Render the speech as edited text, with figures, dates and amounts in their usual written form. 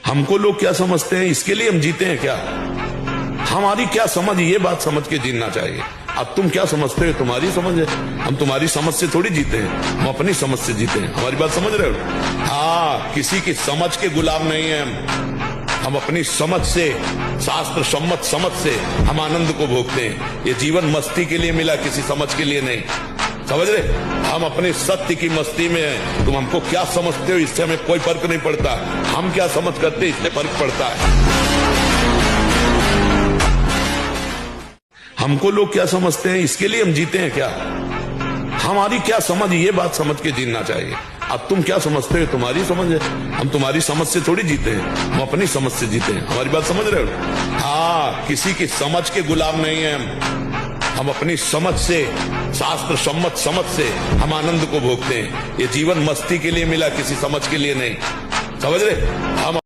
हमको लोग क्या समझते हैं, इसके लिए हम जीते हैं क्या? हमारी क्या समझ, ये बात समझ के जीना चाहिए। अब तुम क्या समझते हो, तुम्हारी समझ है। हम तुम्हारी समझ से थोड़ी जीते हैं, हम अपनी समझ से जीते हैं। हमारी बात समझ रहे हो? हाँ, किसी की समझ के गुलाम नहीं है हम अपनी समझ से, शास्त्र सम्मत समझ से हम आनंद को भोगते हैं। ये जीवन मस्ती के लिए मिला, किसी समझ के लिए नहीं। समझ रहे? हम अपने सत्य की मस्ती में हैं। तुम हमको क्या समझते हो, इससे हमें कोई फर्क नहीं पड़ता। हम क्या समझ करते, इससे फर्क पड़ता है। हमको लोग क्या समझते हैं, इसके लिए हम जीते हैं क्या? हमारी क्या समझ, ये बात समझ के जीना चाहिए। अब तुम क्या समझते हो, तुम्हारी समझ है। हम तुम्हारी समझ से थोड़ी जीते हैं, हम अपनी समझ से जीते हैं। हमारी बात समझ रहे हो? हाँ, किसी की समझ के गुलाम नहीं है हम अपनी समझ से, शास्त्र सम्मत समझ से हम आनंद को भोगते हैं। ये जीवन मस्ती के लिए मिला, किसी समझ के लिए नहीं। समझ रहे? हम